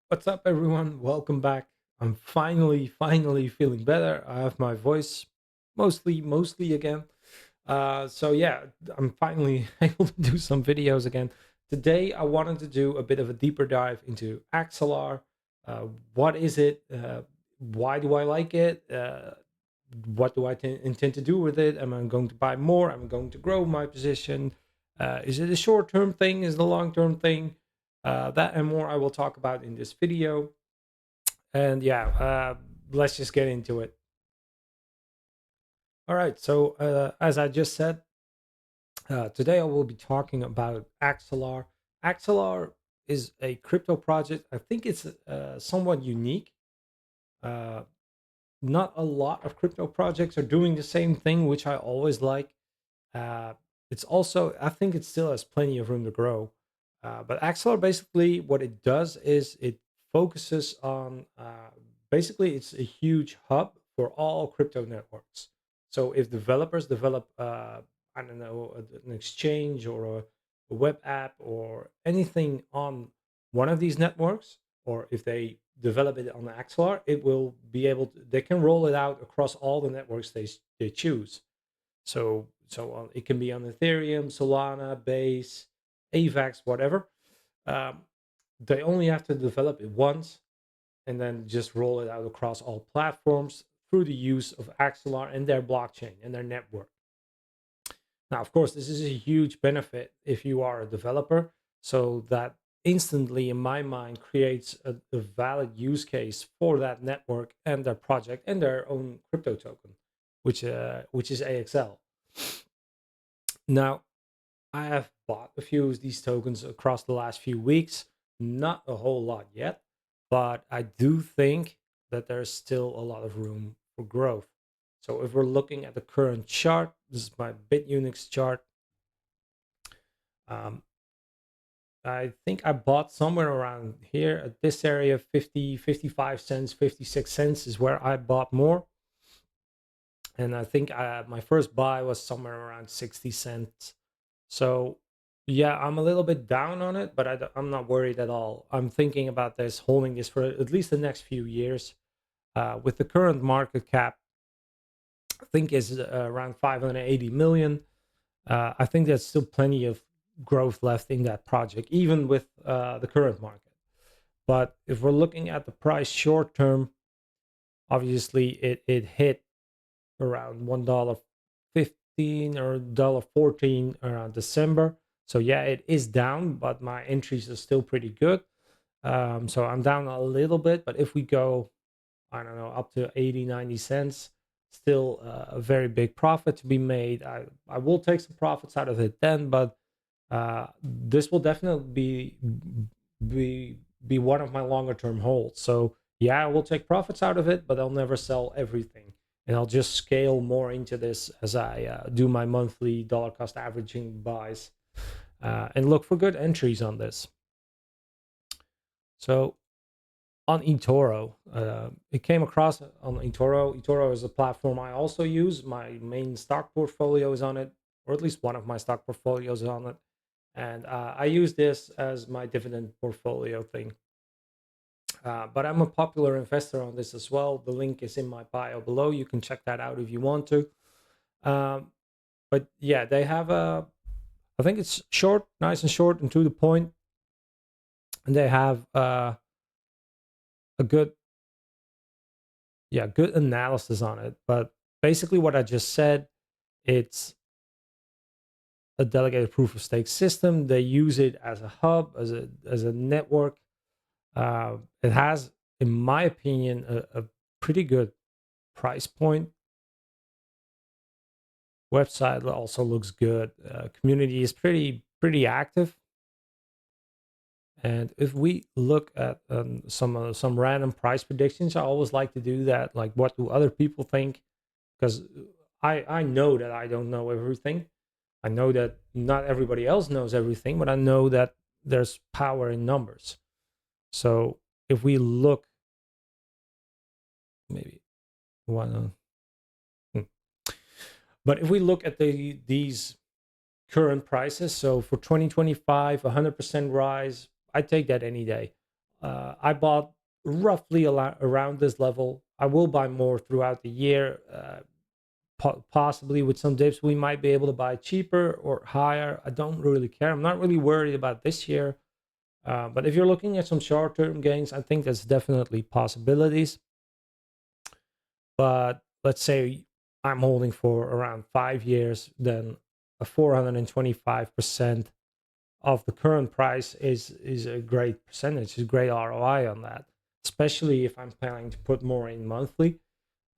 What's up, everyone? Welcome back. I'm finally feeling better. I have my voice mostly again. So yeah, I'm finally able to do some videos again. Today, I wanted to do a bit of a deeper dive into Axelar. Uh, what is it? Why do I like it? What do I intend to do with it? Am I going to buy more? Am I going to grow my position? Is it a short-term thing? Is it a long-term thing? That and more I will talk about in this video. And yeah, let's just get into it. All right. So as I just said, today I will be talking about Axelar. Axelar is a crypto project. I think it's somewhat unique. Uh, Not a lot of crypto projects are doing the same thing, which I always like. Uh, it's also, I think it still has plenty of room to grow. But Axelar basically, what it does is it focuses on basically, it's a huge hub for all crypto networks. So if developers develop, I don't know, an exchange or a web app or anything on one of these networks, or if they develop it on Axelar, it will be able to, they can roll it out across all the networks they choose. So it can be on Ethereum, Solana, Base, AVAX, whatever. Um, they only have to develop it once and then just roll it out across all platforms through the use of Axelar and their blockchain and their network. Now, of course, this is a huge benefit if you are a developer. So that instantly, in my mind, creates a valid use case for that network and their project and their own crypto token, which is AXL. Now, I have bought a few of these tokens across the last few weeks, not a whole lot yet, but I do think that there's still a lot of room for growth. So if we're looking at the current chart, this is my BitUniX chart. Um, I think I bought somewhere around here at this area, 50, 55 cents, 56 cents is where I bought more. And I think my first buy was somewhere around 60 cents. So yeah, I'm a little bit down on it, but I'm not worried at all. I'm thinking about this, holding this for at least the next few years. With the current market cap, I think is around 580 million. I think there's still plenty of growth left in that project, even with the current market. But if we're looking at the price short term, obviously it hit around $1.15 or $1.14 around December. So yeah, it is down, but my entries are still pretty good. So I'm down a little bit, but if we go, I don't know, up to 80, 90 cents, still a very big profit to be made. I will take some profits out of it then, but this will definitely be be one of my longer term holds. So yeah, I will take profits out of it, but I'll never sell everything, and I'll just scale more into this as I do my monthly dollar cost averaging buys and look for good entries on this. So on Etoro, it came across on Etoro. Etoro is a platform I also use. My main stock portfolio is on it, or at least one of my stock portfolios is on it. And I use this as my dividend portfolio thing. But I'm a popular investor on this as well. The link is in my bio below. You can check that out if you want to. Um, but yeah, they have I think it's short, nice and short and to the point. And they have a good, good analysis on it. But basically, what I just said, it's a delegated proof of stake system. They use it as a hub, as a network. It has, in my opinion, a pretty good price point. Website also looks good. Community is pretty active. And if we look at some random price predictions, I always like to do that. Like, what do other people think? Because I know that I don't know everything. I know that not everybody else knows everything, but I know that there's power in numbers. So if we look, maybe one, but if we look at these current prices, so for 2025, 100% rise, I take that any day. I bought roughly around this level. I will buy more throughout the year. Possibly with some dips, we might be able to buy cheaper or higher. I don't really care. I'm not really worried about this year. But if you're looking at some short-term gains, I think that's definitely possibilities. But let's say I'm holding for around 5 years, then a 425% of the current price is a great percentage, is a great ROI on that. Especially if I'm planning to put more in monthly,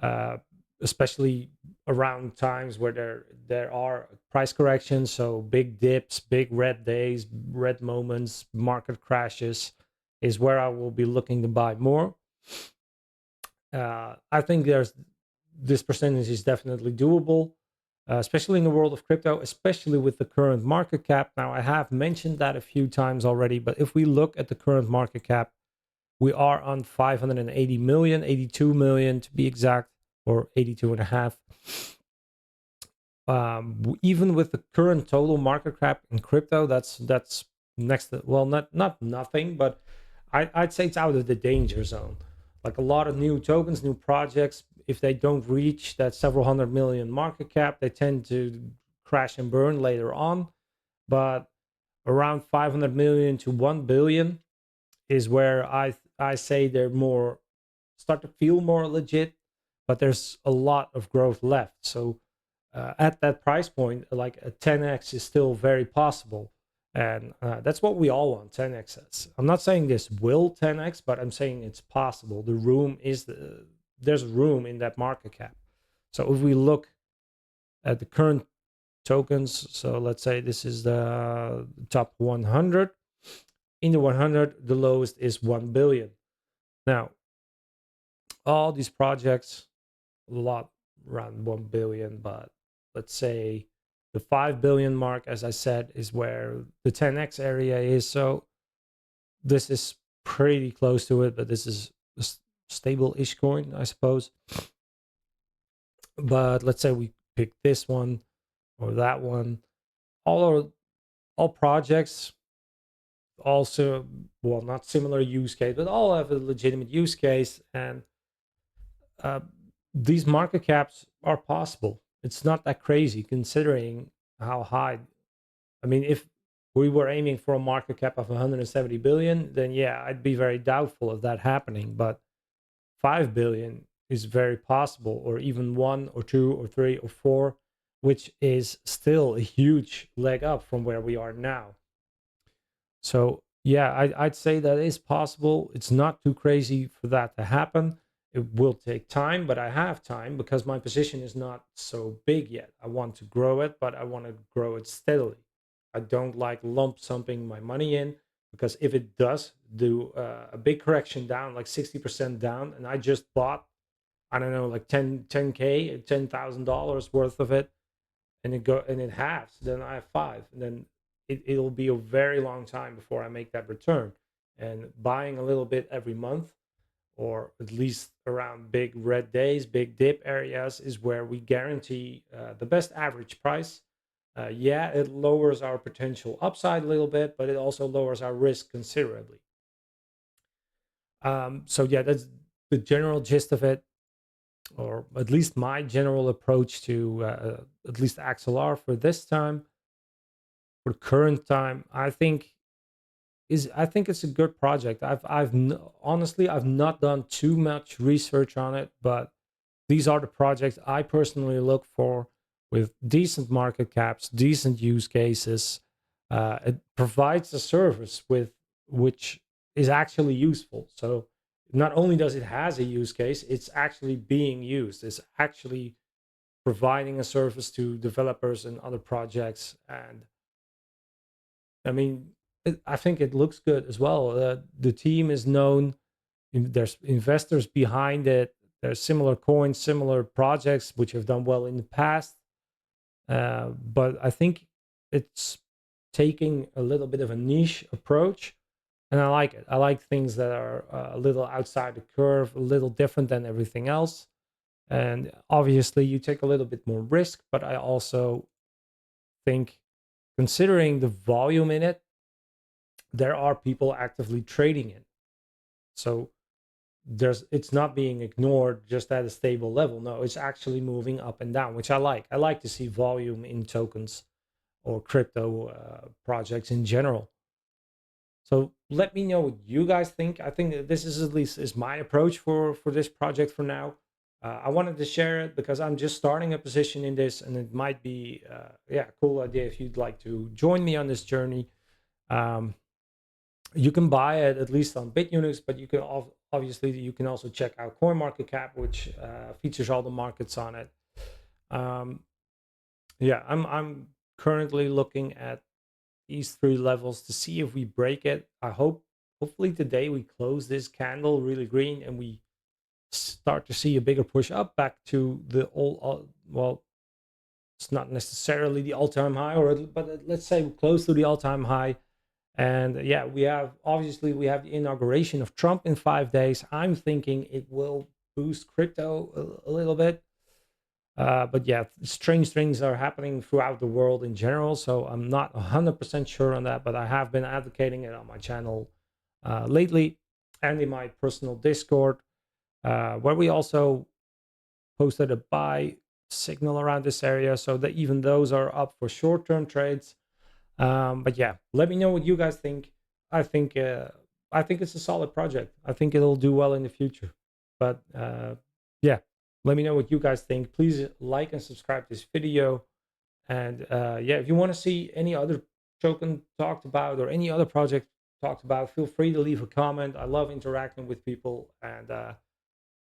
uh, especially around times where there are price corrections, so big dips, big red days, red moments, market crashes, is where I will be looking to buy more. I think there's this percentage is definitely doable, especially in the world of crypto, especially with the current market cap. Now, I have mentioned that a few times already, but if we look at the current market cap, we are on 580 million, 82 million to be exact, or 82 and a half. Even with the current total market cap in crypto, that's next to, well, not nothing, but I'd say it's out of the danger zone. Like a lot of new tokens, new projects, if they don't reach that several hundred million market cap, they tend to crash and burn later on. But around 500 million to 1 billion is where I say they're more start to feel more legit, but there's a lot of growth left. So at that price point, like a 10x is still very possible. And that's what we all want, 10x's. I'm not saying this will 10x, but I'm saying it's possible. There's room in that market cap. So if we look at the current tokens, so let's say this is the top 100. In the 100, the lowest is 1 billion. Now, all these projects, a lot around 1 billion, but let's say the 5 billion mark, as I said, is where the 10x area is. So this is pretty close to it, but this is a stable-ish coin, I suppose. But let's say we pick this one or that one. All projects also, well, not similar use case, but all have a legitimate use case, and uh, these market caps are possible. It's not that crazy considering how high. I mean, if we were aiming for a market cap of 170 billion, then yeah, I'd be very doubtful of that happening. But 5 billion is very possible, or even one or two or three or four, which is still a huge leg up from where we are now. So yeah, I'd say that is possible. It's not too crazy for that to happen. It will take time, but I have time because my position is not so big yet. I want to grow it, but I want to grow it steadily. I don't like lump summing my money in, because if it does do a big correction down, like 60% down, and I just bought, I don't know, like 10K, $10,000 worth of it, and it halves, then I have five, and then it'll be a very long time before I make that return. And buying a little bit every month, or at least around big red days, big dip areas, is where we guarantee the best average price. Yeah, it lowers our potential upside a little bit, but it also lowers our risk considerably. So yeah, that's the general gist of it, or at least my general approach to at least Axelar for this time. For current time, I think it's a good project. Honestly, I've not done too much research on it, but these are the projects I personally look for, with decent market caps, decent use cases. It provides a service with which is actually useful. So not only does it has a use case, it's actually being used. It's actually providing a service to developers and other projects. And I mean, I think it looks good as well. The team is known. There's investors behind it. There's similar coins, similar projects which have done well in the past. But I think it's taking a little bit of a niche approach, and I like it. I like things that are a little outside the curve, a little different than everything else. And obviously, you take a little bit more risk, but I also think, considering the volume in it, there are people actively trading it. So it's not being ignored just at a stable level. No, it's actually moving up and down, which I like. I like to see volume in tokens or crypto projects in general. So let me know what you guys think. I think that this is at least is my approach for this project for now. I wanted to share it because I'm just starting a position in this, and it might be yeah, a cool idea if you'd like to join me on this journey. Um, you can buy it at least on BitUniX, but you can obviously you can also check out CoinMarketCap, which features all the markets on it. Um, yeah, I'm currently looking at these three levels to see if we break it. Hopefully today we close this candle really green and we start to see a bigger push up back to the old well, it's not necessarily the all-time high, but let's say close to the all-time high. And yeah, we have the inauguration of Trump in 5 days. I'm thinking it will boost crypto a little bit. But yeah, strange things are happening throughout the world in general. So I'm not 100% sure on that, but I have been advocating it on my channel lately and in my personal Discord, where we also posted a buy signal around this area. So that even those are up for short term trades. But yeah, let me know what you guys think. I think I think it's a solid project. I think it'll do well in the future. But yeah, let me know what you guys think. Please like and subscribe to this video. And yeah, if you want to see any other token talked about or any other project talked about, feel free to leave a comment. I love interacting with people, and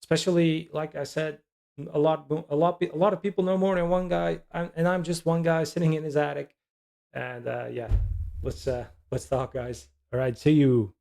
especially like I said, a lot of people know more than one guy, and I'm just one guy sitting in his attic. And yeah, let's talk, guys. All right, see you.